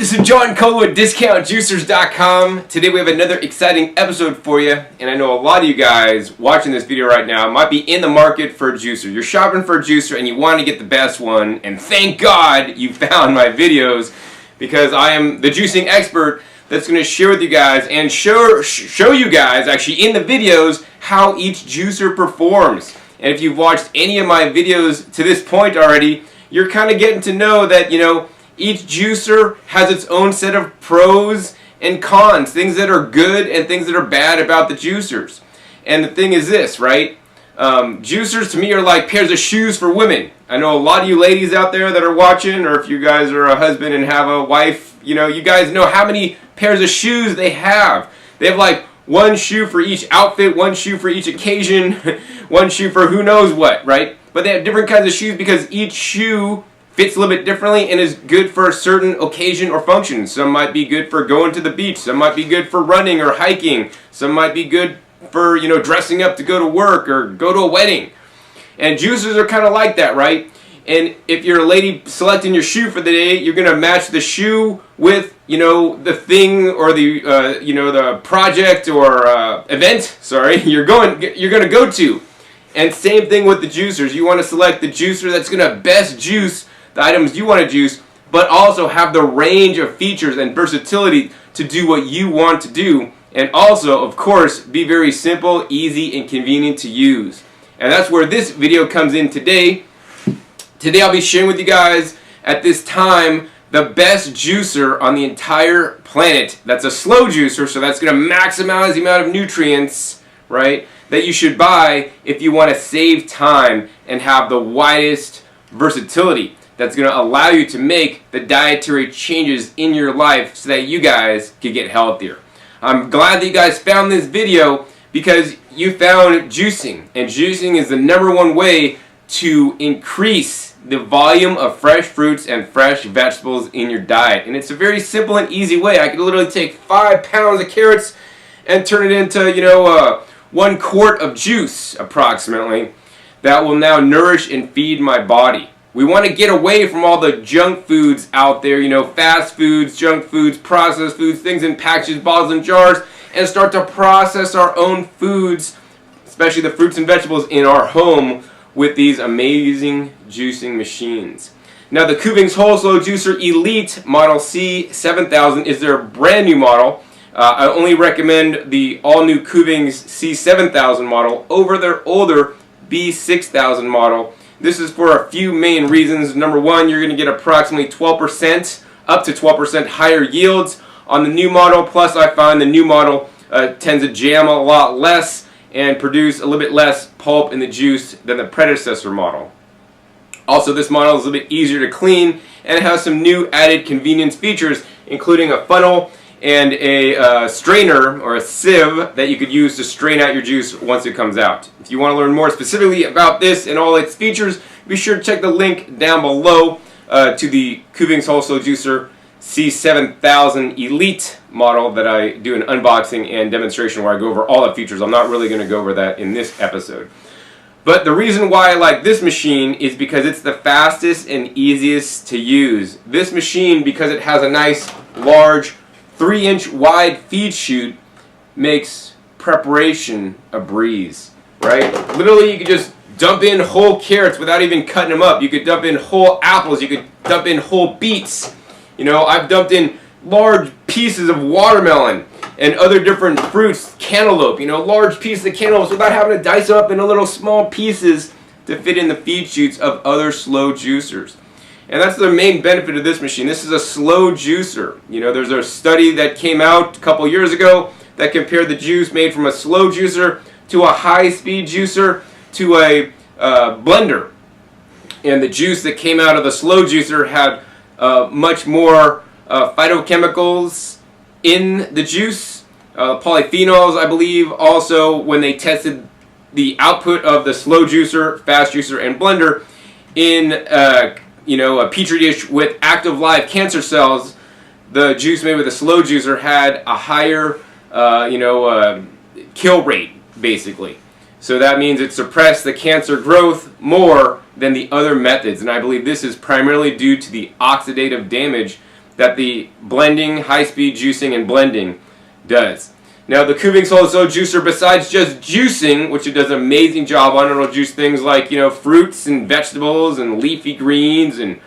This is John Cole with DiscountJuicers.com. Today we have another exciting episode for you, and I know a lot of you guys watching this video right now might be in the market for a juicer. You're shopping for a juicer and you want to get the best one, and thank God you found my videos, because I am the juicing expert that's going to share with you guys and show you guys actually in the videos how each juicer performs. And if you've watched any of my videos to this point already, you're kind of getting to know that, each juicer has its own set of pros and cons, things that are good and things that are bad about the juicers. And the thing is this, right? Juicers to me are like pairs of shoes for women. I know a lot of you ladies out there that are watching, or if you guys are a husband and have a wife, you guys know how many pairs of shoes they have. They have like one shoe for each outfit, one shoe for each occasion, one shoe for who knows what, right? But they have different kinds of shoes because each shoe fits a little bit differently and is good for a certain occasion or function. Some might be good for going to the beach. Some might be good for running or hiking. Some might be good for, dressing up to go to work or go to a wedding. And juicers are kind of like that, right? And if you're a lady selecting your shoe for the day, you're going to match the shoe with, the thing or the, the project or event, you're going to go to. And same thing with the juicers. You want to select the juicer that's going to best juice the items you want to juice, but also have the range of features and versatility to do what you want to do, and also, of course, be very simple, easy, and convenient to use. And that's where this video comes in today. Today I'll be sharing with you guys, at this time, the best juicer on the entire planet. That's a slow juicer, so that's going to maximize the amount of nutrients, right, that you should buy if you want to save time and have the widest versatility. That's going to allow you to make the dietary changes in your life so that you guys can get healthier. I'm glad that you guys found this video because you found juicing. And juicing is the #1 way to increase the volume of fresh fruits and fresh vegetables in your diet. And it's a very simple and easy way. I could literally take 5 pounds of carrots and turn it into, 1 quart of juice approximately that will now nourish and feed my body. We want to get away from all the junk foods out there, fast foods, junk foods, processed foods, things in packages, bottles, and jars, and start to process our own foods, especially the fruits and vegetables in our home, with these amazing juicing machines. Now, the Kuvings Whole Slow Juicer Elite Model C7000 is their brand new model. I only recommend the all-new Kuvings C7000 model over their older B6000 model. This is for a few main reasons. #1, you're going to get approximately 12%, up to 12% higher yields on the new model. Plus, I find the new model tends to jam a lot less and produce a little bit less pulp in the juice than the predecessor model. Also, this model is a little bit easier to clean and it has some new added convenience features, including a funnel and a strainer or a sieve that you could use to strain out your juice once it comes out. If you want to learn more specifically about this and all its features, be sure to check the link down below to the Kuvings Whole Slow Juicer C7000 Elite model that I do an unboxing and demonstration where I go over all the features. I'm not really going to go over that in this episode. But the reason why I like this machine is because it's the fastest and easiest to use. This machine, because it has a nice large 3-inch wide feed chute, makes preparation a breeze, right? Literally, you could just dump in whole carrots without even cutting them up. You could dump in whole apples. You could dump in whole beets. I've dumped in large pieces of watermelon and other different fruits, cantaloupe, large pieces of cantaloupe without having to dice up into little small pieces to fit in the feed chutes of other slow juicers. And that's the main benefit of this machine. This is a slow juicer. There's a study that came out a couple years ago that compared the juice made from a slow juicer to a high-speed juicer to a blender. And the juice that came out of the slow juicer had much more phytochemicals in the juice. Polyphenols, I believe, also when they tested the output of the slow juicer, fast juicer, and blender in a petri dish with active live cancer cells, the juice made with a slow juicer had a higher, kill rate, basically. So that means it suppressed the cancer growth more than the other methods. And I believe this is primarily due to the oxidative damage that the blending, high-speed juicing, and blending does. Now the Kuvings Whole Slow Juicer, besides just juicing, which it does an amazing job on, it'll juice things like, fruits and vegetables and leafy greens, and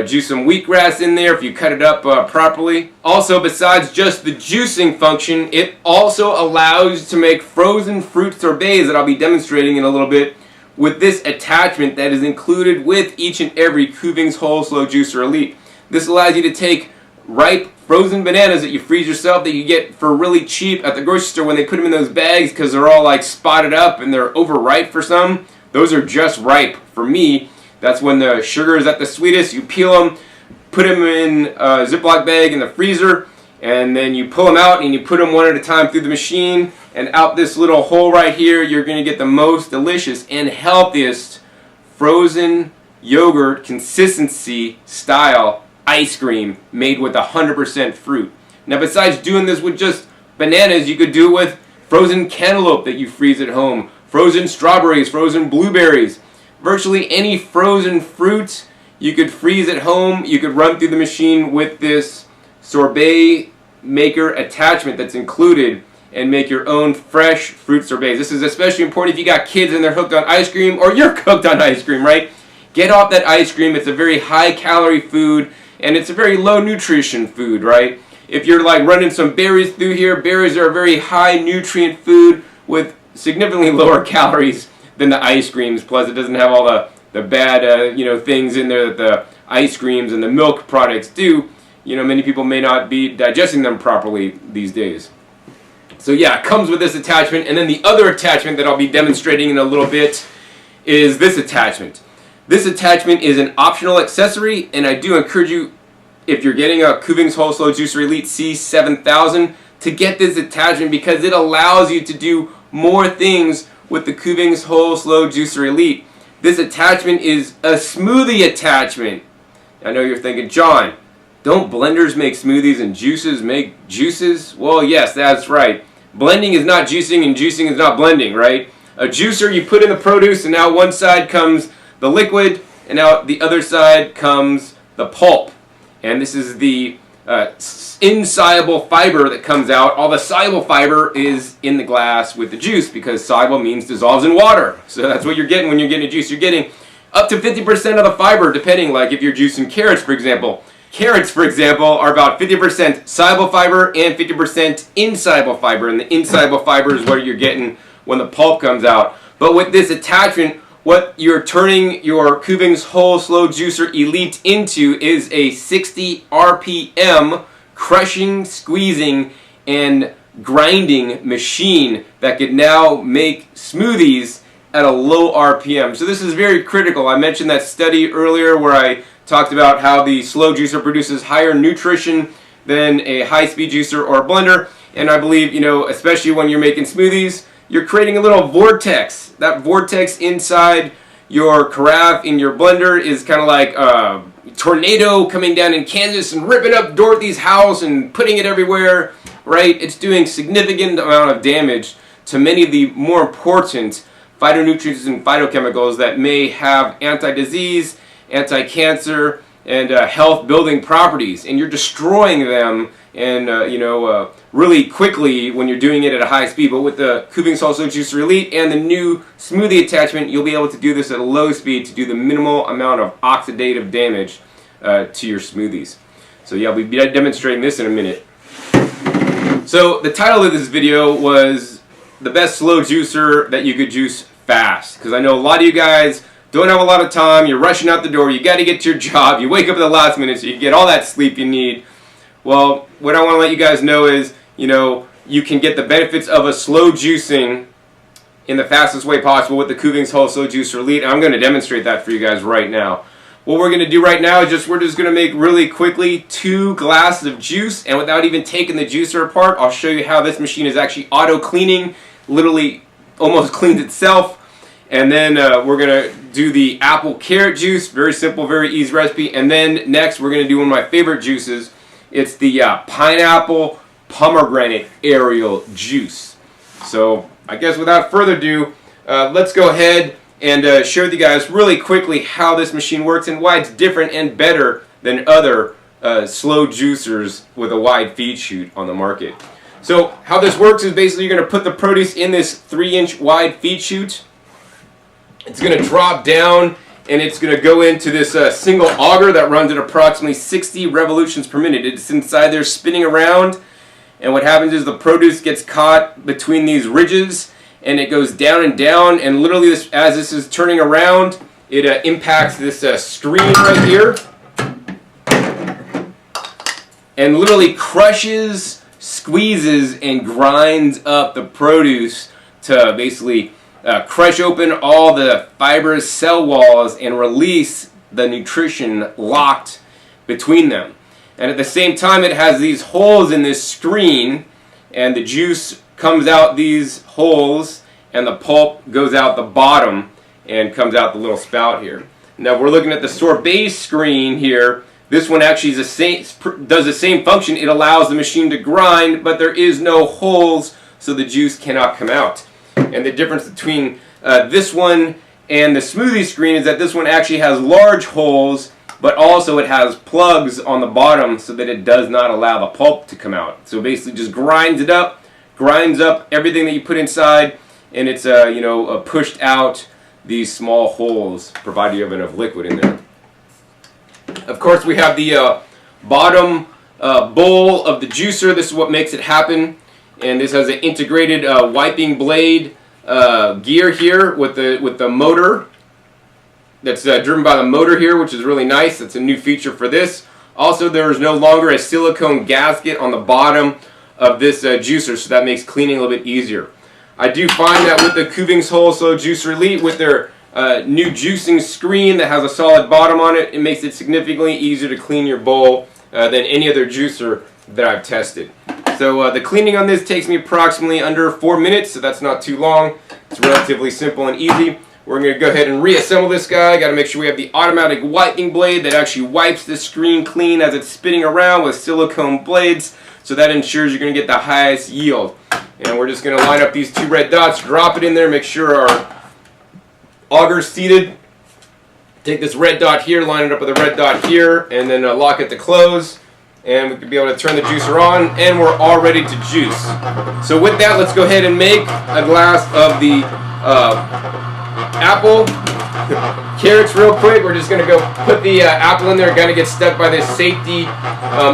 juice some wheatgrass in there if you cut it up properly. Also, besides just the juicing function, it also allows you to make frozen fruit sorbets that I'll be demonstrating in a little bit with this attachment that is included with each and every Kuvings Whole Slow Juicer Elite. This allows you to take ripe frozen bananas that you freeze yourself, that you get for really cheap at the grocery store when they put them in those bags because they're all like spotted up and they're overripe for some. Those are just ripe. For me, that's when the sugar is at the sweetest. You peel them, put them in a Ziploc bag in the freezer, and then you pull them out and you put them one at a time through the machine, and out this little hole right here, you're going to get the most delicious and healthiest frozen yogurt consistency style ice cream made with 100% fruit. Now, besides doing this with just bananas, you could do it with frozen cantaloupe that you freeze at home, frozen strawberries, frozen blueberries. Virtually any frozen fruit you could freeze at home, you could run through the machine with this sorbet maker attachment that's included and make your own fresh fruit sorbets. This is especially important if you got kids and they're hooked on ice cream, or you're hooked on ice cream, right? Get off that ice cream. It's a very high calorie food, and it's a very low nutrition food, right? If you're like running some berries through here, berries are a very high nutrient food with significantly lower calories than the ice creams. Plus, it doesn't have all the bad things in there that the ice creams and the milk products do. Many people may not be digesting them properly these days. So yeah, it comes with this attachment, and then the other attachment that I'll be demonstrating in a little bit is this attachment. This attachment is an optional accessory, and I do encourage you, if you're getting a Kuvings Whole Slow Juicer Elite C7000, to get this attachment because it allows you to do more things with the Kuvings Whole Slow Juicer Elite. This attachment is a smoothie attachment. I know you're thinking, John, don't blenders make smoothies and juices make juices? Well, yes, that's right. Blending is not juicing and juicing is not blending, right? A juicer, you put in the produce, and now one side comes the liquid, and now the other side comes the pulp. And this is the insoluble fiber that comes out. All the soluble fiber is in the glass with the juice, because soluble means dissolves in water. So that's what you're getting when you're getting a juice. You're getting up to 50% of the fiber, depending, like if you're juicing carrots, for example. Carrots, for example, are about 50% soluble fiber and 50% insoluble fiber, and the insoluble fiber is what you're getting when the pulp comes out. But with this attachment, what you're turning your Kuvings Whole Slow Juicer Elite into is a 60 RPM crushing, squeezing, and grinding machine that could now make smoothies at a low RPM. So this is very critical. I mentioned that study earlier where I talked about how the slow juicer produces higher nutrition than a high-speed juicer or a blender, and I believe, especially when you're making smoothies, you're creating a little vortex. That vortex inside your carafe in your blender is kind of like a tornado coming down in Kansas and ripping up Dorothy's house and putting it everywhere, right? It's doing significant amount of damage to many of the more important phytonutrients and phytochemicals that may have anti-disease, anti-cancer, and health-building properties, and you're destroying them, and really quickly when you're doing it at a high speed. But with the Kuvings Whole Slow Juicer Elite and the new smoothie attachment, you'll be able to do this at a low speed to do the minimal amount of oxidative damage to your smoothies. So yeah, we'll be demonstrating this in a minute. So the title of this video was the best slow juicer that you could juice fast, because I know a lot of you guys don't have a lot of time, you're rushing out the door, you got to get to your job, you wake up at the last minute so you get all that sleep you need. Well, what I want to let you guys know is, you can get the benefits of a slow juicing in the fastest way possible with the Kuvings Whole Slow Juicer Elite, and I'm going to demonstrate that for you guys right now. What we're going to do right now is we're just going to make really quickly 2 glasses of juice, and without even taking the juicer apart, I'll show you how this machine is actually auto-cleaning, literally almost cleans itself. And then we're going to do the apple carrot juice, very simple, very easy recipe. And then next we're going to do one of my favorite juices. It's the pineapple pomegranate aerial juice. So I guess without further ado, let's go ahead and show you guys really quickly how this machine works and why it's different and better than other slow juicers with a wide feed chute on the market. So how this works is basically you're going to put the produce in this 3-inch wide feed chute. It's going to drop down and it's going to go into this single auger that runs at approximately 60 revolutions per minute. It's inside there spinning around, and what happens is the produce gets caught between these ridges and it goes down and down, and literally as this is turning around, it impacts this screen right here and literally crushes, squeezes, and grinds up the produce to basically crush open all the fibrous cell walls and release the nutrition locked between them. And at the same time, it has these holes in this screen, and the juice comes out these holes and the pulp goes out the bottom and comes out the little spout here. Now we're looking at the sorbet screen here. This one actually does the same function. It allows the machine to grind, but there is no holes, so the juice cannot come out. And the difference between this one and the smoothie screen is that this one actually has large holes, but also it has plugs on the bottom so that it does not allow the pulp to come out. So basically just grinds up everything that you put inside, and it's pushed out these small holes, provided you have enough liquid in there. Of course, we have the bottom bowl of the juicer. This is what makes it happen. And this has an integrated wiping blade gear here with the motor that's driven by the motor here, which is really nice. That's a new feature for this. Also, there is no longer a silicone gasket on the bottom of this juicer, so that makes cleaning a little bit easier. I do find that with the Kuvings Whole Slow Juicer Elite, with their new juicing screen that has a solid bottom on it, it makes it significantly easier to clean your bowl than any other juicer that I've tested. So the cleaning on this takes me approximately under 4 minutes, so that's not too long. It's relatively simple and easy. We're going to go ahead and reassemble this guy. Got to make sure we have the automatic wiping blade that actually wipes the screen clean as it's spinning around with silicone blades, so that ensures you're going to get the highest yield. And we're just going to line up these 2 red dots, drop it in there, make sure our auger's seated. Take this red dot here, line it up with a red dot here, and then lock it to close. And we could be able to turn the juicer on, and we're all ready to juice. So with that, let's go ahead and make a glass of the apple carrots real quick. We're just going to go put the apple in there. Got to get stuck by this safety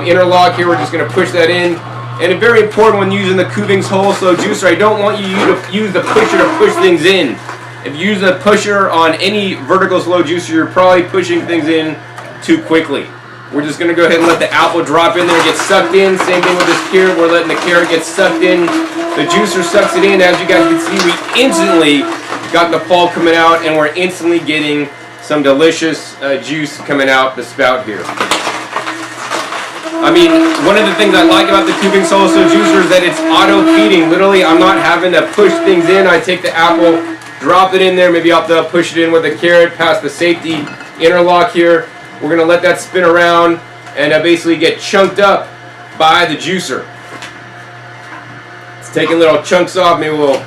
interlock here. We're just going to push that in. And it's very important when using the Kuvings Whole Slow Juicer, I don't want you to use the pusher to push things in. If you use a pusher on any vertical slow juicer, you're probably pushing things in too quickly. We're just going to go ahead and let the apple drop in there and get sucked in. Same thing with this carrot. We're letting the carrot get sucked in. The juicer sucks it in. As you guys can see, we instantly got the pulp coming out, and we're instantly getting some delicious juice coming out the spout here. I mean, one of the things I like about the Kuvings Whole Slow Juicer is that it's auto-feeding. Literally, I'm not having to push things in. I take the apple, drop it in there. Maybe I'll have to push it in with the carrot past the safety interlock here. We're going to let that spin around and basically get chunked up by the juicer. It's taking little chunks off. Maybe we'll...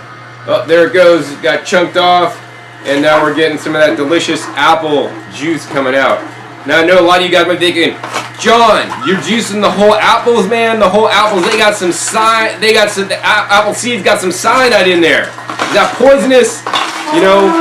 Oh, there it goes. It got chunked off. And now we're getting some of that delicious apple juice coming out. Now I know a lot of you guys might be thinking, John, you're juicing the whole apples, man. The whole apples, the apple seeds got some cyanide in there. Is that poisonous? You know,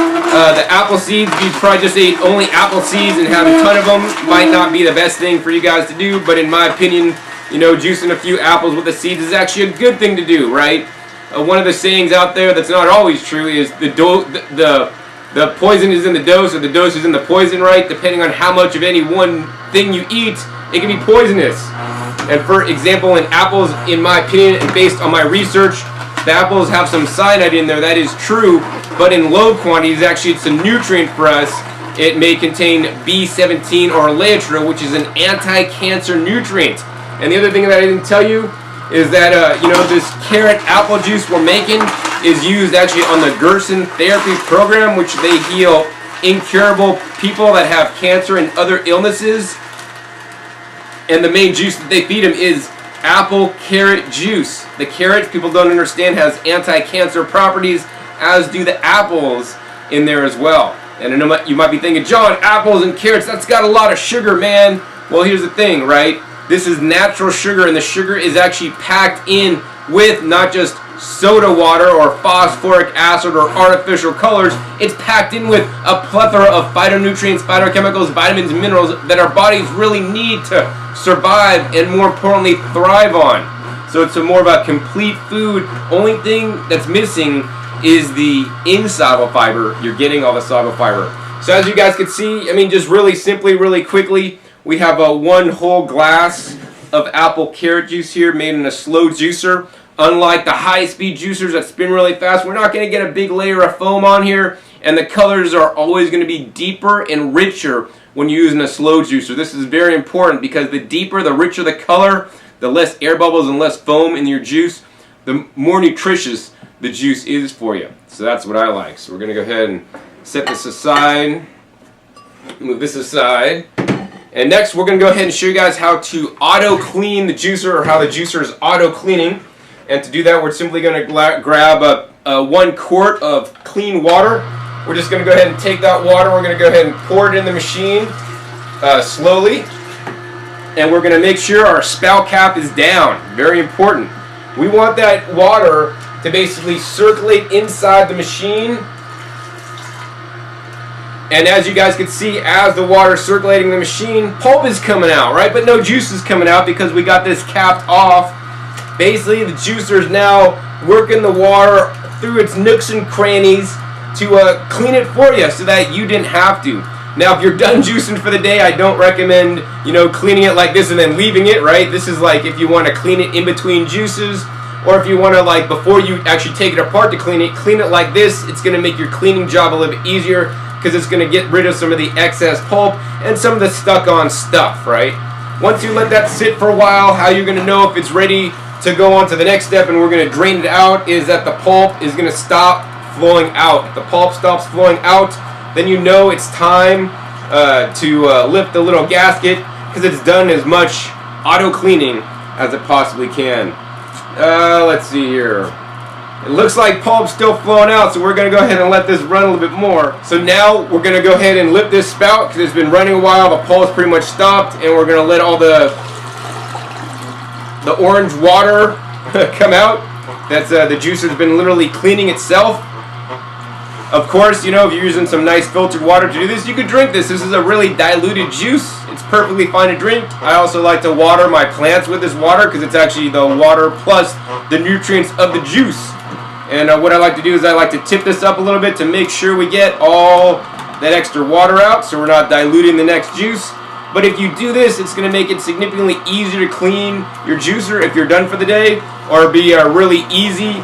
the apple seeds, if you probably just ate only apple seeds and have a ton of them, might not be the best thing for you guys to do. But in my opinion, you know, juicing a few apples with the seeds is actually a good thing to do, right? One of the sayings out there that's not always true is the poison is in the dose, or the dose is in the poison, right? Depending on how much of any one thing you eat, it can be poisonous. And for example, in apples, in my opinion, and based on my research, the apples have some cyanide in there. That is true, but in low quantities. Actually, it's a nutrient for us. It may contain B17 or Elytra, which is an anti-cancer nutrient. And the other thing that I didn't tell you is that, you know, this carrot apple juice we're making is used actually on the Gerson therapy program, which they heal incurable people that have cancer and other illnesses. And the main juice that they feed them is apple carrot juice. The carrot, people don't understand, has anti-cancer properties, as do the apples in there as well. And I know you might be thinking, John, apples and carrots, that's got a lot of sugar, man. Well, here's the thing, right? This is natural sugar, and the sugar is actually packed in with not just soda water or phosphoric acid or artificial colors. It's packed in with a plethora of phytonutrients, phytochemicals, vitamins, and minerals that our bodies really need to survive and, more importantly, thrive on. So it's more of a complete food. Only thing that's missing is the insoluble fiber. You're getting all the soluble fiber. So as you guys can see, I mean, just really simply, really quickly, we have a 1 whole glass of apple carrot juice here made in a slow juicer. Unlike the high-speed juicers that spin really fast, we're not going to get a big layer of foam on here, and the colors are always going to be deeper and richer when you're using a slow juicer. This is very important because the deeper, the richer the color, the less air bubbles and less foam in your juice, the more nutritious the juice is for you. So that's what I like. So we're going to go ahead and set this aside, move this aside. And next we're going to go ahead and show you guys how to auto-clean the juicer, or how the juicer is auto-cleaning. And to do that, we're simply going to grab a 1 quart of clean water. We're just going to go ahead and take that water, we're going to go ahead and pour it in the machine slowly. And we're going to make sure our spout cap is down. Very important. We want that water to basically circulate inside the machine. And as you guys can see, as the water is circulating the machine, pulp is coming out, right? But no juice is coming out because we got this capped off. Basically, the juicer is now working the water through its nooks and crannies to clean it for you so that you didn't have to. Now, if you're done juicing for the day, I don't recommend, cleaning it like this and then leaving it, right? This is like if you want to clean it in between juices, or if you want to, like, before you actually take it apart to clean it like this. It's going to make your cleaning job a little bit easier because it's going to get rid of some of the excess pulp and some of the stuck-on stuff, right? Once you let that sit for a while, how you're going to know if it's ready to go on to the next step and we're going to drain it out is that the pulp is going to stop flowing out. If the pulp stops flowing out, then you know it's time to lift the little gasket because it's done as much auto cleaning as it possibly can. Let's see here. It looks like pulp's still flowing out, so we're going to go ahead and let this run a little bit more. So now we're going to go ahead and lift this spout because it's been running a while. The pulp's pretty much stopped, and we're going to let all the orange water come out. That's the juicer's been literally cleaning itself. Of course, if you're using some nice filtered water to do this, you could drink this. This is a really diluted juice. It's perfectly fine to drink. I also like to water my plants with this water because it's actually the water plus the nutrients of the juice. And what I like to do is I like to tip this up a little bit to make sure we get all that extra water out so we're not diluting the next juice. But if you do this, it's going to make it significantly easier to clean your juicer if you're done for the day, or be really easy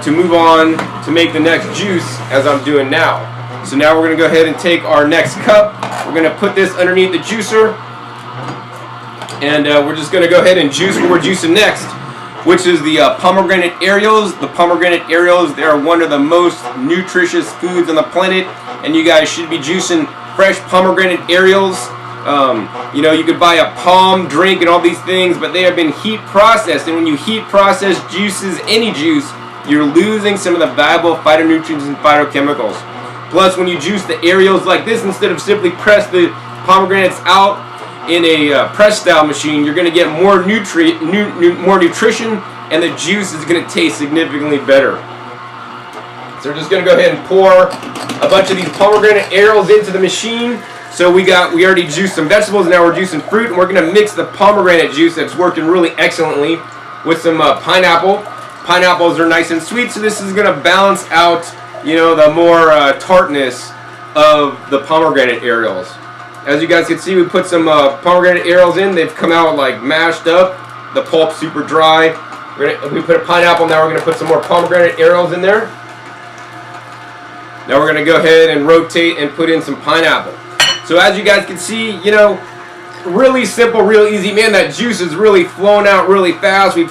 to move on to make the next juice as I'm doing now. So now we're going to go ahead and take our next cup. We're going to put this underneath the juicer, and we're just going to go ahead and juice what we're juicing next, which is the pomegranate Aerials. The pomegranate Aerials, they are one of the most nutritious foods on the planet, and you guys should be juicing fresh pomegranate Aerials. You could buy a palm drink and all these things, but they have been heat processed, and when you heat process juices, any juice, you're losing some of the valuable phytonutrients and phytochemicals. Plus, when you juice the Aerials like this, instead of simply press the pomegranates out in a press style machine, you're going to get more more nutrition, and the juice is going to taste significantly better. So we're just going to go ahead and pour a bunch of these pomegranate Aerials into the machine. So we already juiced some vegetables, and now we're juicing fruit, and we're going to mix the pomegranate juice that's working really excellently with some pineapple. Pineapples are nice and sweet, so this is going to balance out, the more tartness of the pomegranate Aerials. As you guys can see, we put some pomegranate Aerials in. They've come out like mashed up. The pulp's super dry. We put a pineapple, now we're going to put some more pomegranate Aerials in there. Now we're going to go ahead and rotate and put in some pineapple. So as you guys can see, really simple, real easy. Man, that juice is really flowing out really fast. We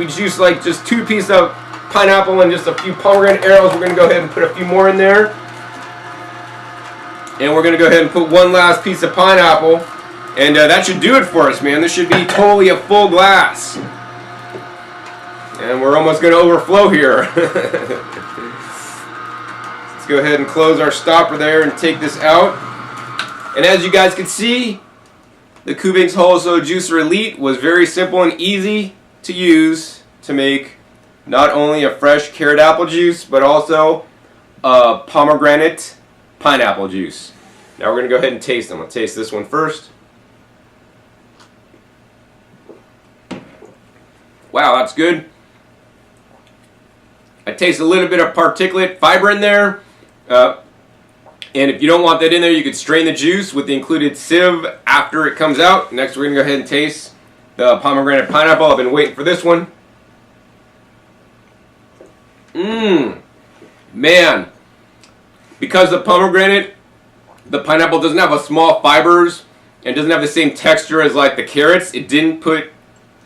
juiced like just 2 pieces of pineapple and just a few pomegranate Aerials. We're going to go ahead and put a few more in there. And we're going to go ahead and put one last piece of pineapple. And that should do it for us, man. This should be totally a full glass. And we're almost going to overflow here. Let's go ahead and close our stopper there and take this out. And as you guys can see, The Kuvings Whole Slow Juicer Elite was very simple and easy to use to make not only a fresh carrot apple juice, but also a pomegranate pineapple juice. Now we're going to go ahead and taste them. I'll taste this one first. Wow, that's good. I taste a little bit of particulate fiber in there. And if you don't want that in there, you could strain the juice with the included sieve after it comes out. Next, we're going to go ahead and taste the pomegranate pineapple. I've been waiting for this one. Man. Because the pomegranate, the pineapple doesn't have a small fibers and doesn't have the same texture as like the carrots. It didn't put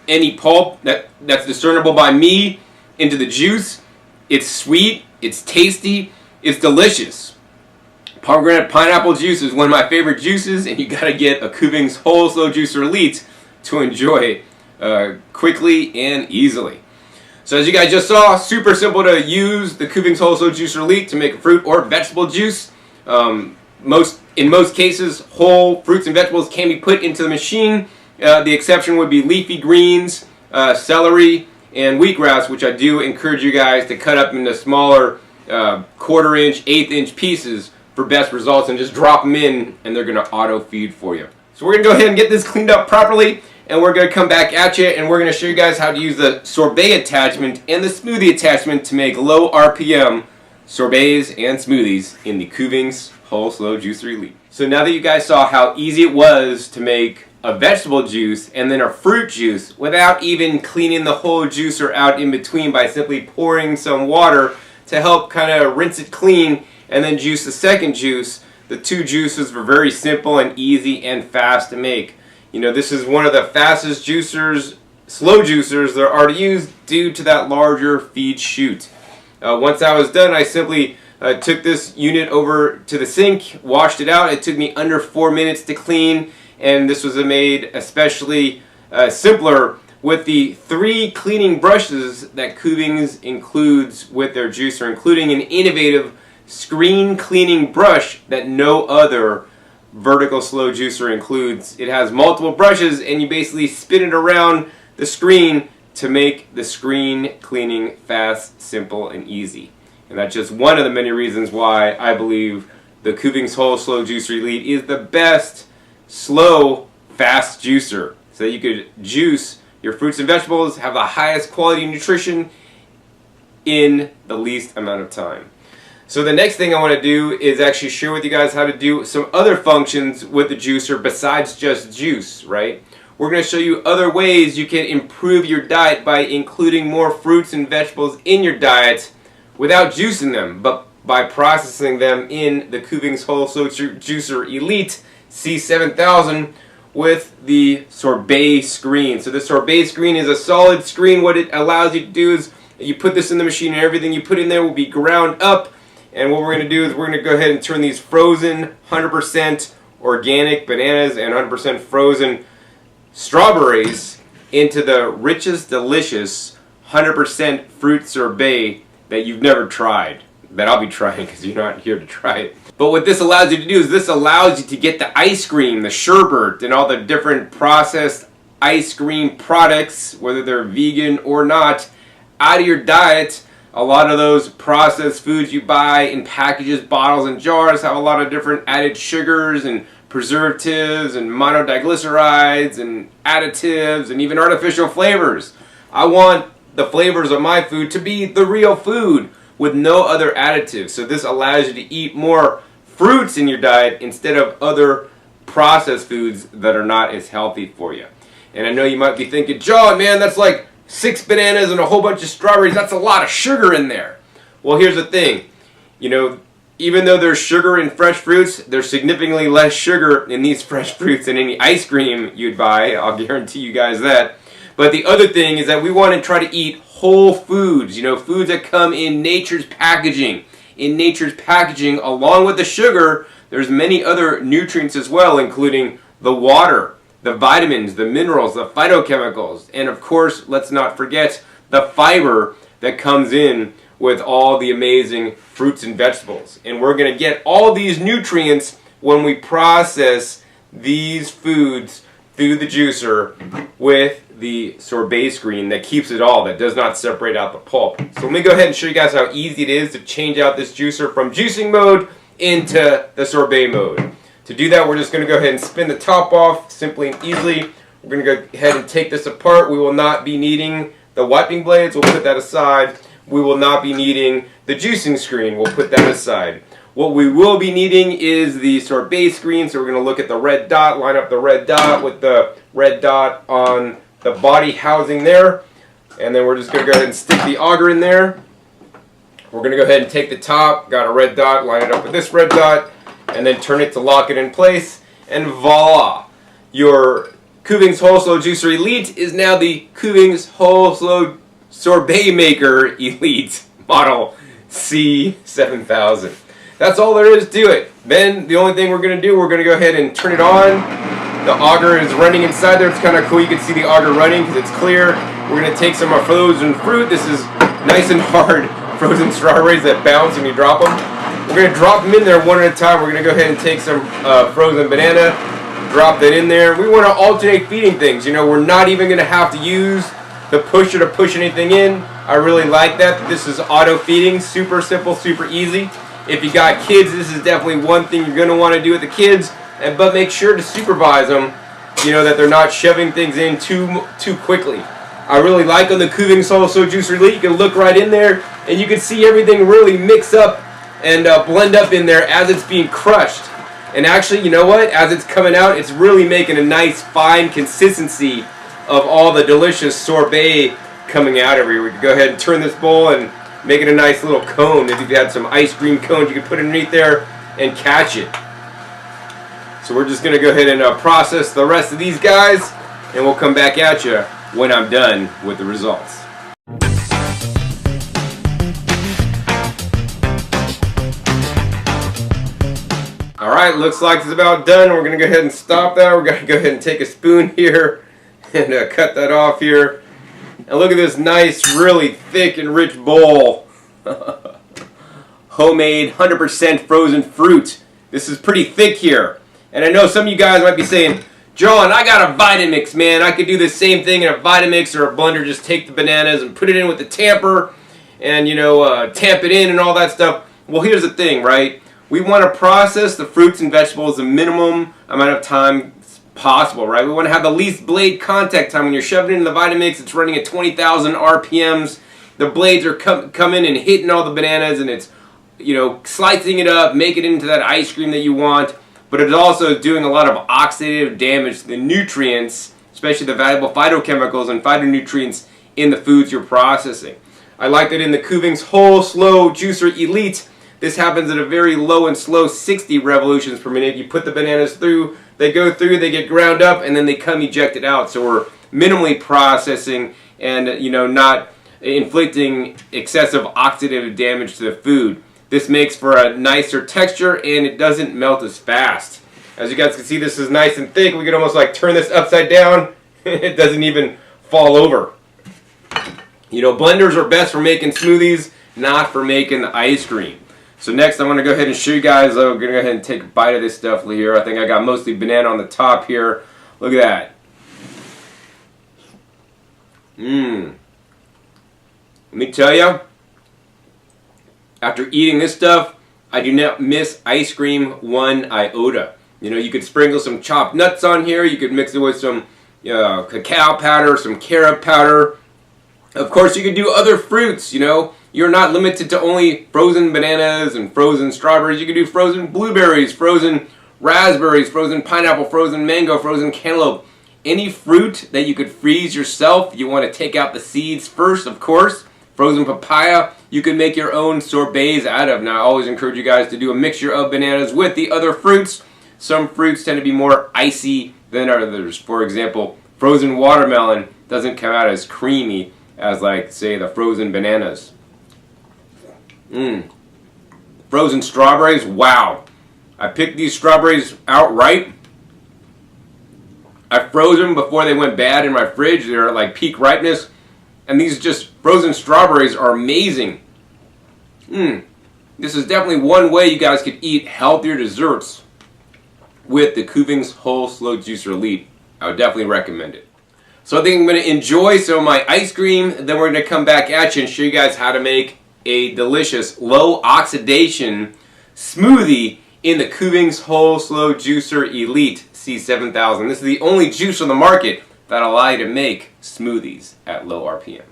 any pulp that's discernible by me into the juice. It's sweet, it's tasty, it's delicious. Pomegranate pineapple juice is one of my favorite juices, and you gotta get a Kuvings Whole Slow Juicer Elite to enjoy quickly and easily. So as you guys just saw, super simple to use the Kuvings Whole Slow Juicer Elite to make a fruit or vegetable juice. In most cases, whole fruits and vegetables can be put into the machine. The exception would be leafy greens, celery, and wheatgrass, which I do encourage you guys to cut up into smaller quarter-inch, eighth-inch pieces for best results, and just drop them in and they're going to auto feed for you. So we're going to go ahead and get this cleaned up properly, and we're going to come back at you and we're going to show you guys how to use the sorbet attachment and the smoothie attachment to make low RPM sorbets and smoothies in the Kuvings Whole Slow Juicer Elite. So now that you guys saw how easy it was to make a vegetable juice and then a fruit juice without even cleaning the whole juicer out in between by simply pouring some water to help kind of rinse it clean and then juice the second juice, the two juices were very simple and easy and fast to make. You know, this is one of the fastest juicers, slow juicers there are to use due to that larger feed chute. Once I was done, I simply took this unit over to the sink, washed it out. It took me under 4 minutes to clean, and this was made especially simpler with the 3 cleaning brushes that Kuvings includes with their juicer, including an innovative screen cleaning brush that no other vertical slow juicer includes. It has multiple brushes and you basically spin it around the screen to make the screen cleaning fast, simple, and easy. And that's just one of the many reasons why I believe the Kuvings Whole Slow Juicer Elite is the best slow, fast juicer, so that you could juice your fruits and vegetables, have the highest quality nutrition in the least amount of time. So the next thing I want to do is actually share with you guys how to do some other functions with the juicer besides just juice, right? We're going to show you other ways you can improve your diet by including more fruits and vegetables in your diet without juicing them, but by processing them in the Kuvings Whole Slow Juicer Elite C7000 with the sorbet screen. So the sorbet screen is a solid screen. What it allows you to do is you put this in the machine and everything you put in there will be ground up. And what we're going to do is we're going to go ahead and turn these frozen 100% organic bananas and 100% frozen strawberries into the richest, delicious 100% fruit sorbet that you've never tried. That I'll be trying because you're not here to try it. But what this allows you to do is this allows you to get the ice cream, the sherbet, and all the different processed ice cream products, whether they're vegan or not, out of your diet. A lot of those processed foods you buy in packages, bottles, and jars have a lot of different added sugars and preservatives and monodiglycerides and additives and even artificial flavors. I want the flavors of my food to be the real food with no other additives. So this allows you to eat more fruits in your diet instead of other processed foods that are not as healthy for you. And I know you might be thinking, John, man, that's like 6 bananas and a whole bunch of strawberries. That's a lot of sugar in there. Well, here's the thing. You know, even though there's sugar in fresh fruits, there's significantly less sugar in these fresh fruits than any ice cream you'd buy. I'll guarantee you guys that. But the other thing is that we want to try to eat whole foods. You know, foods that come in nature's packaging. In nature's packaging, along with the sugar, there's many other nutrients as well, including the water, the vitamins, the minerals, the phytochemicals, and of course, let's not forget the fiber that comes in with all the amazing fruits and vegetables. And we're going to get all these nutrients when we process these foods through the juicer with the sorbet screen that keeps it all, that does not separate out the pulp. So let me go ahead and show you guys how easy it is to change out this juicer from juicing mode into the sorbet mode. To do that, we're just going to go ahead and spin the top off simply and easily. We're going to go ahead and take this apart. We will not be needing the wiping blades. We'll put that aside. We will not be needing the juicing screen. We'll put that aside. What we will be needing is the sorbet screen. So we're going to look at the red dot, line up the red dot with the red dot on the body housing there. And then we're just going to go ahead and stick the auger in there. We're going to go ahead and take the top, got a red dot, line it up with this red dot, and then turn it to lock it in place. And voila! Your Kuvings Whole Slow Juicer Elite is now the Kuvings Whole Slow Sorbet Maker Elite Model C7000. That's all there is to it. Then the only thing we're going to do, we're going to go ahead and turn it on. The auger is running inside there. It's kind of cool. You can see the auger running because it's clear. We're going to take some frozen fruit. This is nice and hard frozen strawberries that bounce when you drop them. We're going to drop them in there one at a time. We're going to go ahead and take some frozen banana, drop that in there. We want to alternate feeding things. You know, we're not even going to have to use the pusher to push anything in. I really like that. This is auto feeding. Super simple, super easy. If you got kids, this is definitely one thing you're going to want to do with the kids. But make sure to supervise them, you know, that they're not shoving things in too quickly. I really like on the Kuvings Whole Slow Juicer Elite, you can look right in there and you can see everything really mix up and blend up in there as it's being crushed. And actually, you know what? As it's coming out, it's really making a nice fine consistency of all the delicious sorbet coming out of here. We could go ahead and turn this bowl and make it a nice little cone. If you've had some ice cream cones, you could put it underneath there and catch it. So we're just going to go ahead and process the rest of these guys, and we'll come back at you when I'm done with the results. Alright, looks like it's about done. We're going to go ahead and stop that. We're going to go ahead and take a spoon here and cut that off here. And look at this nice, really thick and rich bowl. Homemade, 100% frozen fruit. This is pretty thick here. And I know some of you guys might be saying, John, I got a Vitamix, man. I could do the same thing in a Vitamix or a blender. Just take the bananas and put it in with the tamper and, you know, tamp it in and all that stuff. Well, here's the thing, right? We want to process the fruits and vegetables the minimum amount of time possible, right? We want to have the least blade contact time. When you're shoving it in the Vitamix, it's running at 20,000 RPMs. The blades are coming and hitting all the bananas, and it's, you know, slicing it up, making it into that ice cream that you want. But it's also doing a lot of oxidative damage to the nutrients, especially the valuable phytochemicals and phytonutrients in the foods you're processing. I like that in the Kuvings Whole Slow Juicer Elite, this happens at a very low and slow 60 revolutions per minute. You put the bananas through, they go through, they get ground up, and then they come ejected out. So we're minimally processing and, you know, not inflicting excessive oxidative damage to the food. This makes for a nicer texture, and it doesn't melt as fast. As you guys can see, this is nice and thick. We can almost like turn this upside down. It doesn't even fall over. You know, blenders are best for making smoothies, not for making the ice cream. So next I'm going to go ahead and show you guys. I'm going to go ahead and take a bite of this stuff here. I think I got mostly banana on the top here. Look at that. Let me tell you, after eating this stuff, I do not miss ice cream one iota. You know, you could sprinkle some chopped nuts on here. You could mix it with some cacao powder, some carob powder. Of course, you could do other fruits, you know. You're not limited to only frozen bananas and frozen strawberries. You could do frozen blueberries, frozen raspberries, frozen pineapple, frozen mango, frozen cantaloupe. Any fruit that you could freeze yourself, you want to take out the seeds first, of course. Frozen papaya, you can make your own sorbets out of. Now, I always encourage you guys to do a mixture of bananas with the other fruits. Some fruits tend to be more icy than others. For example, frozen watermelon doesn't come out as creamy as, like, say, the frozen bananas. Frozen strawberries, wow. I picked these strawberries outright. I froze them before they went bad in my fridge. They're at like peak ripeness. And these just frozen strawberries are amazing. This is definitely one way you guys could eat healthier desserts with the Kuvings Whole Slow Juicer Elite. I would definitely recommend it. So I think I'm going to enjoy some of my ice cream, then we're going to come back at you and show you guys how to make a delicious low oxidation smoothie in the Kuvings Whole Slow Juicer Elite C7000. This is the only juice on the market that allow you to make smoothies at low RPM.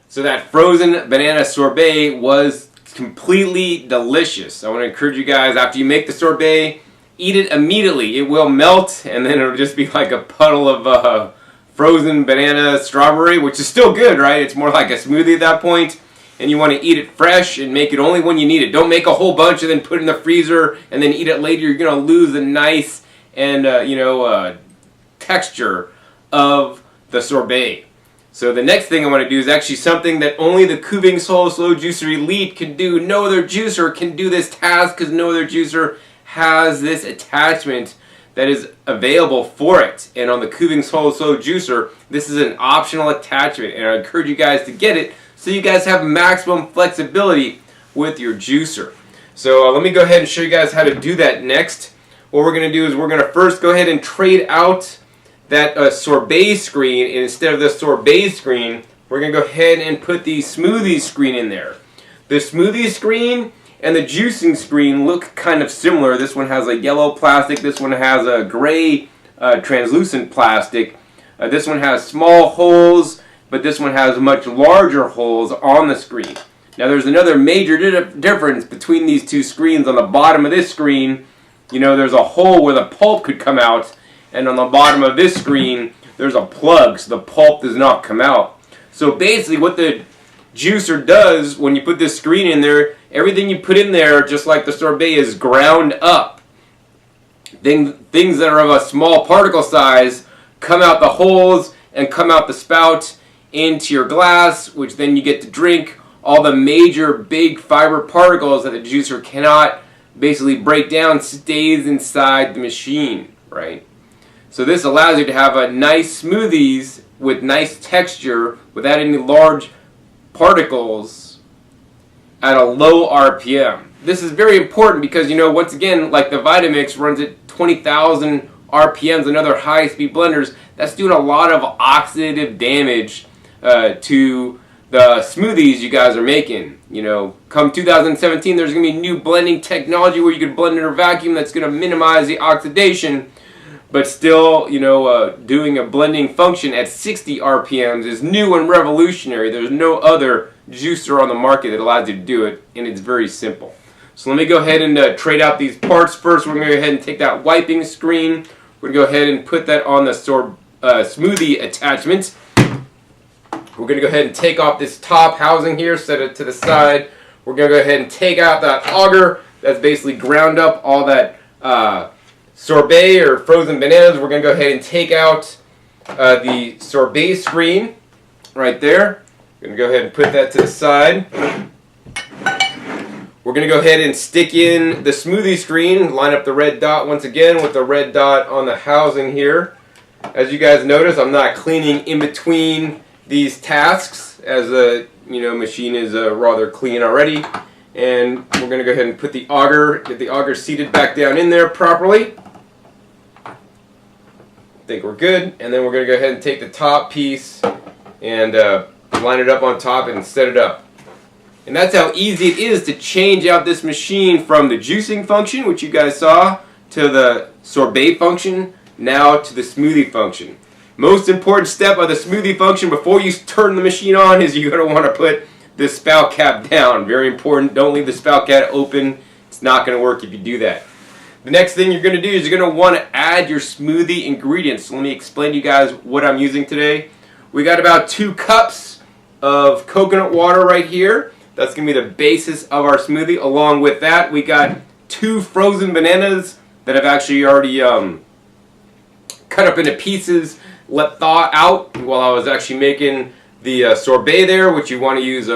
So that frozen banana sorbet was completely delicious. I want to encourage you guys, after you make the sorbet, eat it immediately. It will melt and then it'll just be like a puddle of frozen banana strawberry, which is still good, right? It's more like a smoothie at that point. And you want to eat it fresh and make it only when you need it. Don't make a whole bunch and then put it in the freezer and then eat it later. You're going to lose the nice and texture of the sorbet. So the next thing I want to do is actually something that only the Kuvings Whole Slow Juicer Elite can do. No other juicer can do this task because no other juicer has this attachment that is available for it. And on the Kuvings Whole Slow Juicer, this is an optional attachment, and I encourage you guys to get it so you guys have maximum flexibility with your juicer. So let me go ahead and show you guys how to do that next. What we're going to do is we're going to first go ahead and trade out that sorbet screen, and instead of the sorbet screen, we're going to go ahead and put the smoothie screen in there. The smoothie screen and the juicing screen look kind of similar. This one has a yellow plastic, this one has a gray translucent plastic. This one has small holes, but this one has much larger holes on the screen. Now there's another major difference between these two screens. On the bottom of this screen, there's a hole where the pulp could come out, and on the bottom of this screen there's a plug so the pulp does not come out. So basically what the juicer does when you put this screen in there, everything you put in there, just like the sorbet, is ground up. Things that are of a small particle size come out the holes and come out the spout into your glass, which then you get to drink. All the major big fiber particles that the juicer cannot basically break down stays inside the machine, right? So this allows you to have a nice smoothies with nice texture without any large particles at a low RPM. This is very important because, once again, like the Vitamix runs at 20,000 RPMs and other high-speed blenders, that's doing a lot of oxidative damage to the smoothies you guys are making. Come 2017, there's going to be new blending technology where you can blend in a vacuum that's going to minimize the oxidation, but still, doing a blending function at 60 RPMs is new and revolutionary. There's no other juicer on the market that allows you to do it, and it's very simple. So let me go ahead and trade out these parts. First, we're going to go ahead and take that wiping screen. We're going to go ahead and put that on the smoothie attachment. We're going to go ahead and take off this top housing here, set it to the side. We're going to go ahead and take out that auger that's basically ground up all that sorbet or frozen bananas. We're going to go ahead and take out the sorbet screen right there. We're going to go ahead and put that to the side. We're going to go ahead and stick in the smoothie screen, line up the red dot once again with the red dot on the housing here. As you guys notice, I'm not cleaning in between these tasks, as the machine is rather clean already. And we're going to go ahead and put the auger, get the auger seated back down in there properly. I think we're good. And then we're going to go ahead and take the top piece and line it up on top and set it up. And that's how easy it is to change out this machine from the juicing function, which you guys saw, to the sorbet function, now to the smoothie function. Most important step of the smoothie function before you turn the machine on is you're going to want to put the spout cap down. Very important. Don't leave the spout cap open. It's not going to work if you do that. The next thing you're going to do is you're going to want to add your smoothie ingredients. So let me explain to you guys what I'm using today. We got about 2 cups of coconut water right here. That's going to be the basis of our smoothie. Along with that, we got 2 frozen bananas that I've actually already cut up into pieces, let thaw out while I was actually making the sorbet there, which you want to use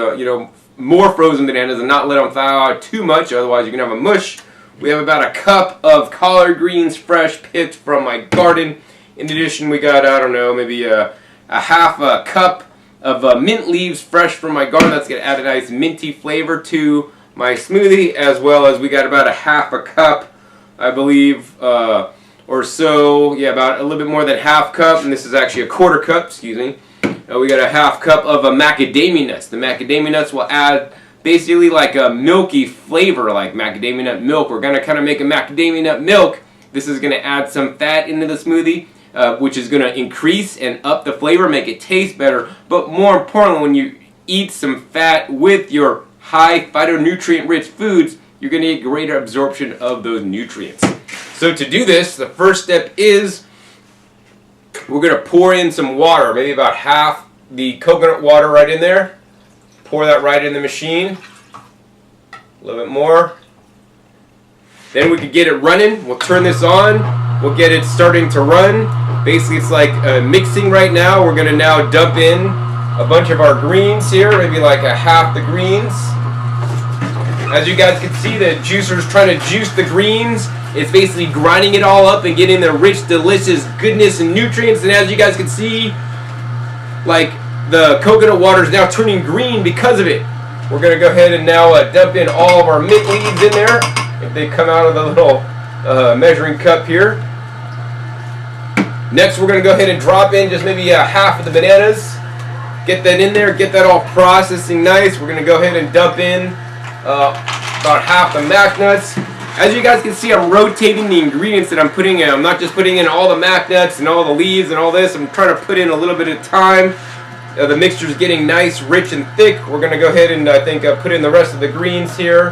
more frozen bananas and not let them thaw out too much, otherwise you're going to have a mush. We have about a cup of collard greens fresh picked from my garden. In addition, we got, I don't know, maybe a half a cup of mint leaves fresh from my garden. That's going to add a nice minty flavor to my smoothie, as well as we got about a half a cup, I believe, or or so. Yeah, about a little bit more than half cup, and this is actually a quarter cup, excuse me. We got a half cup of macadamia nuts. The macadamia nuts will add basically like a milky flavor, like macadamia nut milk. We're going to kind of make a macadamia nut milk. This is going to add some fat into the smoothie, which is going to increase and up the flavor, make it taste better. But more importantly, when you eat some fat with your high phytonutrient-rich foods, you're going to get greater absorption of those nutrients. So to do this, the first step is we're going to pour in some water, maybe about half the coconut water right in there. Pour that right in the machine. A little bit more. Then we can get it running. We'll turn this on. We'll get it starting to run. Basically, it's like mixing right now. We're going to now dump in a bunch of our greens here, maybe like a half the greens. As you guys can see, the juicer's trying to juice the greens. It's basically grinding it all up and getting the rich, delicious goodness and nutrients. And as you guys can see, like the coconut water is now turning green because of it. We're going to go ahead and now dump in all of our mint leaves in there. If they come out of the little measuring cup here. Next, we're going to go ahead and drop in just maybe half of the bananas. Get that in there, get that all processing nice. We're going to go ahead and dump in about half the mac nuts. As you guys can see, I'm rotating the ingredients that I'm putting in. I'm not just putting in all the mac nuts and all the leaves and all this. I'm trying to put in a little bit at a time. The mixture is getting nice, rich, and thick. We're going to go ahead and I think put in the rest of the greens here.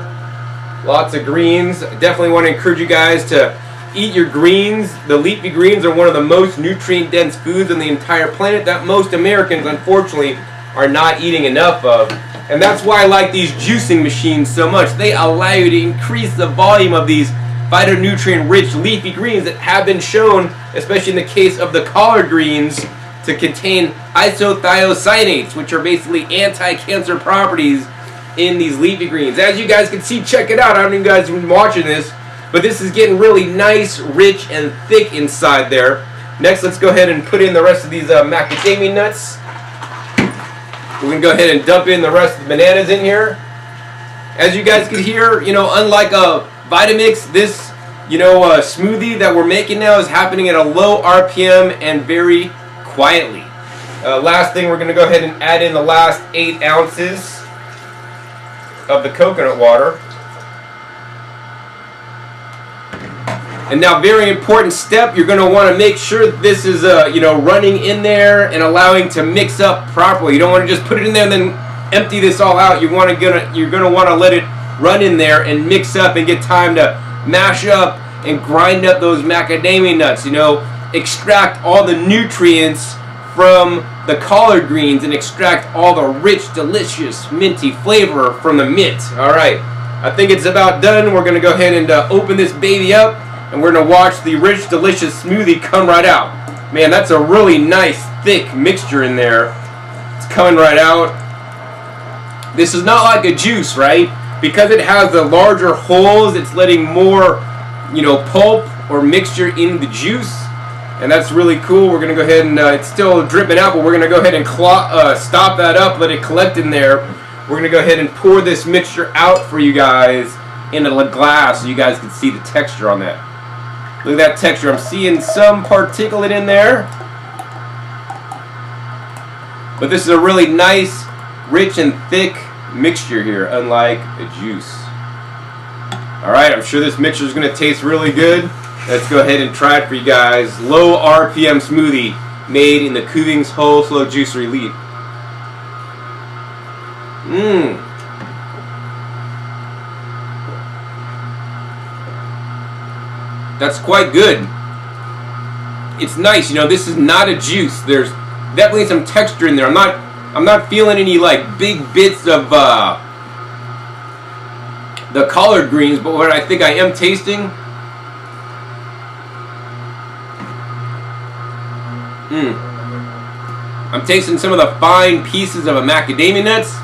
Lots of greens. Definitely want to encourage you guys to eat your greens. The leafy greens are one of the most nutrient-dense foods on the entire planet that most Americans, unfortunately, are not eating enough of. And that's why I like these juicing machines so much. They allow you to increase the volume of these phytonutrient-rich leafy greens that have been shown, especially in the case of the collard greens, to contain isothiocyanates, which are basically anti-cancer properties in these leafy greens. As you guys can see, check it out. I don't know if you guys have been watching this, but this is getting really nice, rich, and thick inside there. Next, let's go ahead and put in the rest of these macadamia nuts. We're going to go ahead and dump in the rest of the bananas in here. As you guys can hear, unlike a Vitamix, this, smoothie that we're making now is happening at a low RPM and very quietly. Last thing, we're going to go ahead and add in the last 8 ounces of the coconut water. And now, very important step, you're going to want to make sure that this is running in there and allowing to mix up properly. You don't want to just put it in there and then empty this all out. You're going to want to let it run in there and mix up and get time to mash up and grind up those macadamia nuts. Extract all the nutrients from the collard greens and extract all the rich, delicious, minty flavor from the mint. All right, I think it's about done. We're going to go ahead and open this baby up, and we're going to watch the rich, delicious smoothie come right out. Man, that's a really nice, thick mixture in there. It's coming right out. This is not like a juice, right? Because it has the larger holes, it's letting more, pulp or mixture in the juice. And that's really cool. We're going to go ahead and, it's still dripping out, but we're going to go ahead and stop that up, let it collect in there. We're going to go ahead and pour this mixture out for you guys in a glass so you guys can see the texture on that. Look at that texture. I'm seeing some particulate in there. But this is a really nice, rich, and thick mixture here, unlike a juice. Alright, I'm sure this mixture is going to taste really good. Let's go ahead and try it for you guys. Low RPM smoothie made in the Kuvings Whole Slow Juicer Elite. That's quite good. It's nice, this is not a juice. There's definitely some texture in there. I'm not feeling any like big bits of the collard greens, but what I think I am tasting, I'm tasting some of the fine pieces of a macadamia nuts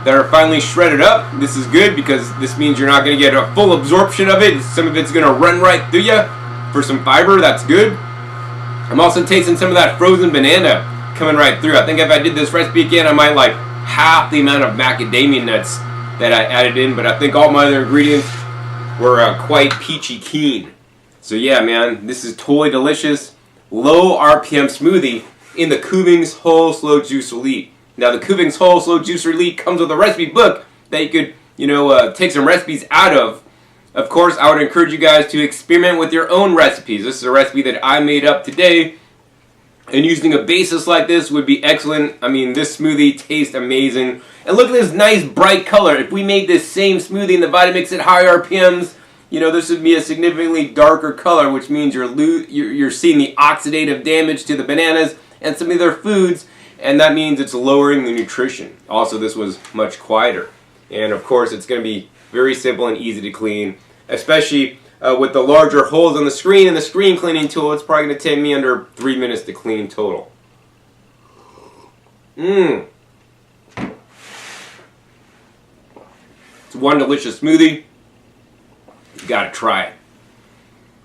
that are finally shredded up. This is good because this means you're not going to get a full absorption of it. Some of it's going to run right through you for some fiber. That's good. I'm also tasting some of that frozen banana coming right through. I think if I did this recipe again, I might like half the amount of macadamia nuts that I added in, but I think all my other ingredients were quite peachy keen. So yeah, man, this is totally delicious, low RPM smoothie in the Kuvings Whole Slow Juicer Elite. Now the Kuvings Whole Slow Juicer Elite comes with a recipe book that you could, take some recipes out of. Of course, I would encourage you guys to experiment with your own recipes. This is a recipe that I made up today, and using a basis like this would be excellent. I mean, this smoothie tastes amazing. And look at this nice bright color. If we made this same smoothie in the Vitamix at high RPMs, this would be a significantly darker color, which means you're seeing the oxidative damage to the bananas and some of their foods, and that means it's lowering the nutrition. Also, this was much quieter. And of course, it's going to be very simple and easy to clean, especially with the larger holes on the screen and the screen cleaning tool. It's probably going to take me under 3 minutes to clean total. It's one delicious smoothie. You gotta try it.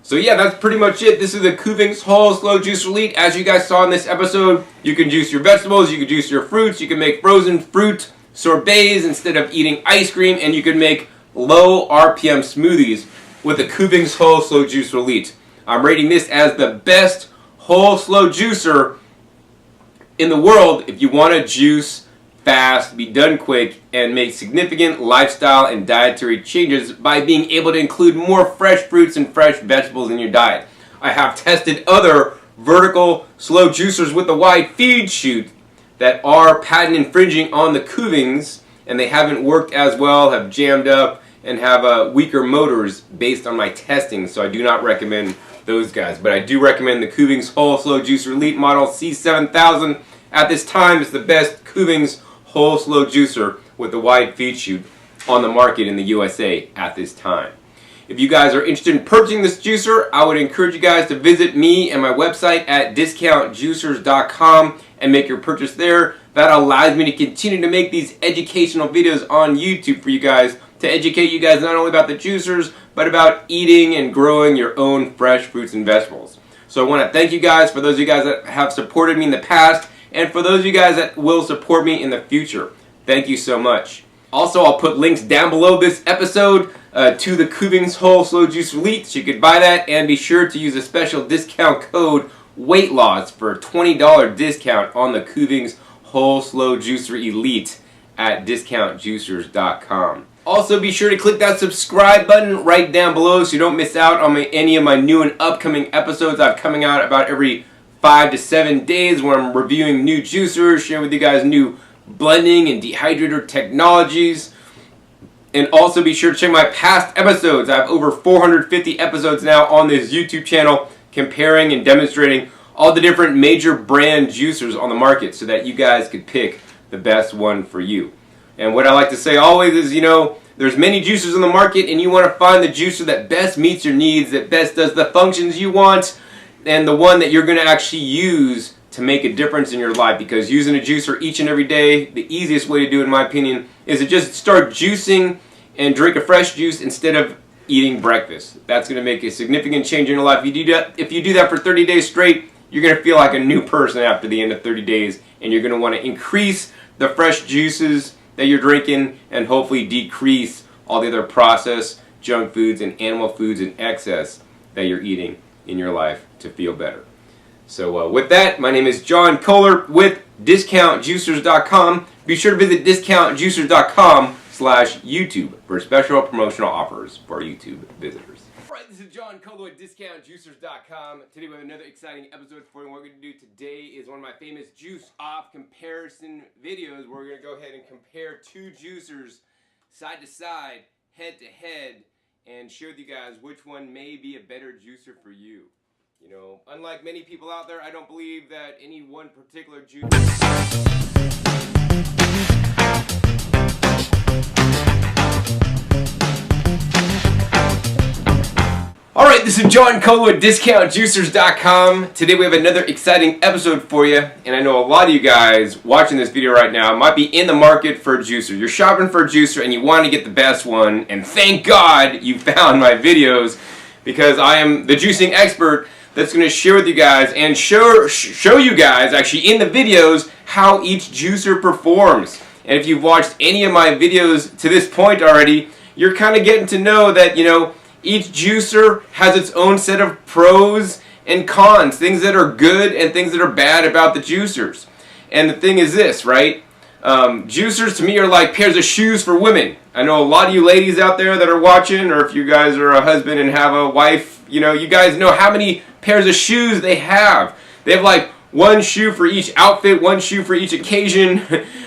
So yeah, that's pretty much it. This is the Kuvings Whole Slow Juicer Elite. As you guys saw in this episode, you can juice your vegetables, you can juice your fruits, you can make frozen fruit sorbets instead of eating ice cream, and you can make low RPM smoothies with the Kuvings Whole Slow Juicer Elite. I'm rating this as the best whole slow juicer in the world if you want to juice fast, be done quick, and make significant lifestyle and dietary changes by being able to include more fresh fruits and fresh vegetables in your diet. I have tested other vertical slow juicers with a wide feed chute that are patent infringing on the Kuvings, and they haven't worked as well, have jammed up, and have weaker motors based on my testing, so I do not recommend those guys. But I do recommend the Kuvings Whole Slow Juicer Elite Model C7000. At this time, it's the best Kuvings Whole Slow Juicer with the wide feed chute on the market in the USA at this time. If you guys are interested in purchasing this juicer, I would encourage you guys to visit me and my website at discountjuicers.com and make your purchase there. That allows me to continue to make these educational videos on YouTube for you guys, to educate you guys not only about the juicers, but about eating and growing your own fresh fruits and vegetables. So I want to thank you guys, for those of you guys that have supported me in the past, and for those of you guys that will support me in the future. Thank you so much. Also, I'll put links down below this episode to the Kuvings Whole Slow Juicer Elite, so you could buy that, and be sure to use a special discount code WEIGHTLOSS for a $20 discount on the Kuvings Whole Slow Juicer Elite at discountjuicers.com. Also, be sure to click that subscribe button right down below so you don't miss out on any of my new and upcoming episodes. I'm coming out about every 5 to 7 days where I'm reviewing new juicers, sharing with you guys new blending and dehydrator technologies. And also be sure to check my past episodes. I have over 450 episodes now on this YouTube channel comparing and demonstrating all the different major brand juicers on the market so that you guys could pick the best one for you. And what I like to say always is, there's many juicers on the market, and you want to find the juicer that best meets your needs, that best does the functions you want, and the one that you're going to actually use to make a difference in your life. Because using a juicer each and every day, the easiest way to do it, in my opinion, is to just start juicing and drink a fresh juice instead of eating breakfast. That's going to make a significant change in your life. If you do that for 30 days straight, you're going to feel like a new person after the end of 30 days, and you're going to want to increase the fresh juices that you're drinking and hopefully decrease all the other processed junk foods and animal foods in excess that you're eating in your life to feel better. So with that, my name is John Kohler with DiscountJuicers.com. Be sure to visit DiscountJuicers.com/YouTube for special promotional offers for YouTube visitors. Alright, this is John Kohler with DiscountJuicers.com. Today we have another exciting episode for you. What we're going to do today is one of my famous juice-off comparison videos where we're going to go ahead and compare two juicers side to side, head to head, and share with you guys which one may be a better juicer for you. Unlike many people out there, I don't believe that any one particular juice... Alright, this is John Kohler with DiscountJuicers.com. Today we have another exciting episode for you, and I know a lot of you guys watching this video right now might be in the market for a juicer. You're shopping for a juicer and you want to get the best one, and thank God you found my videos, because I am the juicing expert that's going to share with you guys and show you guys actually in the videos how each juicer performs. And if you've watched any of my videos to this point already, you're kind of getting to know that, Each juicer has its own set of pros and cons, things that are good and things that are bad about the juicers. And the thing is this, right? Juicers to me are like pairs of shoes for women. I know a lot of you ladies out there that are watching, or if you guys are a husband and have a wife, you know, you guys know how many pairs of shoes they have. They have like one shoe for each outfit, one shoe for each occasion,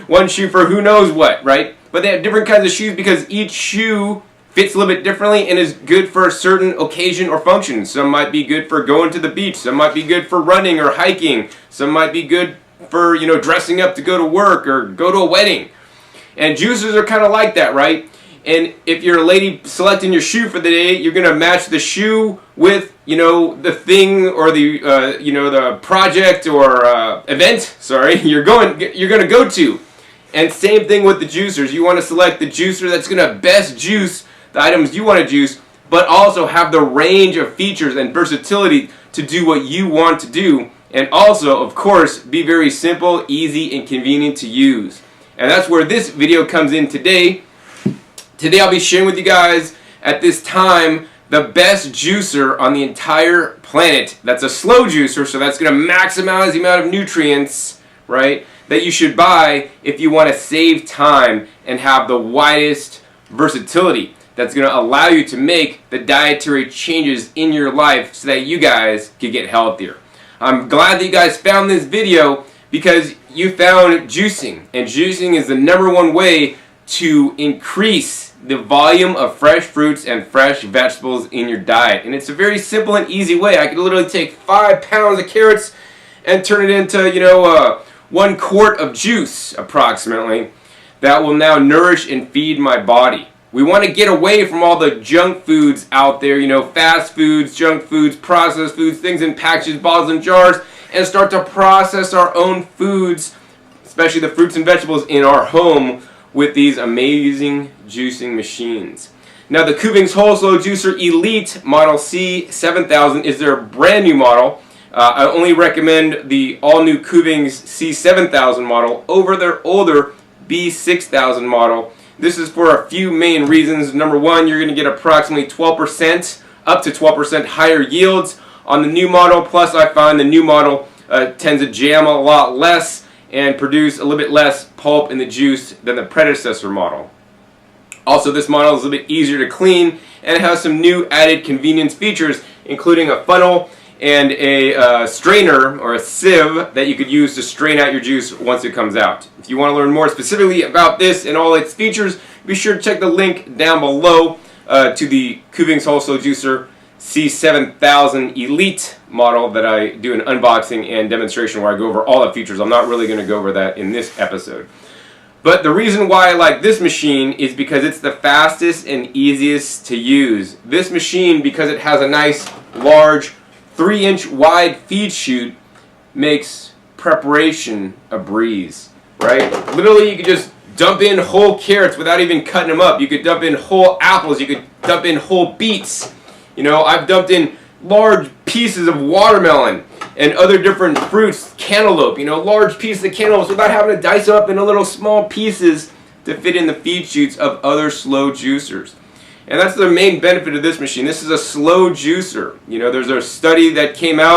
one shoe for who knows what, right? But they have different kinds of shoes because each shoe fits a little bit differently and is good for a certain occasion or function. Some might be good for going to the beach. Some might be good for running or hiking. Some might be good for, you know, dressing up to go to work or go to a wedding. And juicers are kind of like that, right? And if you're a lady selecting your shoe for the day, you're going to match the shoe with, you know, the thing or the, you know, the project or event, sorry, you're going to go to. And same thing with the juicers. You want to select the juicer that's going to best juice the items you want to juice, but also have the range of features and versatility to do what you want to do, and also, of course, be very simple, easy, and convenient to use. And that's where this video comes in today. Today I'll be sharing with you guys, at this time, the best juicer on the entire planet. That's a slow juicer, so that's going to maximize the amount of nutrients, right, that you should buy if you want to save time and have the widest versatility. That's going to allow you to make the dietary changes in your life so that you guys can get healthier. I'm glad that you guys found this video because you found juicing. And juicing is the #1 way to increase the volume of fresh fruits and fresh vegetables in your diet. And it's a very simple and easy way. I could literally take 5 pounds of carrots and turn it into, you know, 1 quart of juice approximately that will now nourish and feed my body. We want to get away from all the junk foods out there, you know, fast foods, junk foods, processed foods, things in packages, bottles, and jars, and start to process our own foods, especially the fruits and vegetables in our home with these amazing juicing machines. Now, the Kuvings Whole Slow Juicer Elite Model C7000 is their brand new model. I only recommend the all-new Kuvings C7000 model over their older B6000 model. This is for a few main reasons. #1, you're going to get approximately 12%, up to 12% higher yields on the new model. Plus, I find the new model tends to jam a lot less and produce a little bit less pulp in the juice than the predecessor model. Also, this model is a little bit easier to clean and it has some new added convenience features, including a funnel and a strainer or a sieve that you could use to strain out your juice once it comes out. If you want to learn more specifically about this and all its features, be sure to check the link down below to the Kuvings Whole Slow Juicer C7000 Elite model that I do an unboxing and demonstration where I go over all the features. I'm not really going to go over that in this episode. But the reason why I like this machine is because it's the fastest and easiest to use. This machine, because it has a nice large 3-inch wide feed chute, makes preparation a breeze, right? Literally, you could just dump in whole carrots without even cutting them up. You could dump in whole apples. You could dump in whole beets. You know, I've dumped in large pieces of watermelon and other different fruits, cantaloupe, you know, large pieces of cantaloupe without having to dice up into little small pieces to fit in the feed chutes of other slow juicers. And that's the main benefit of this machine. This is a slow juicer. You know, there's a study that came out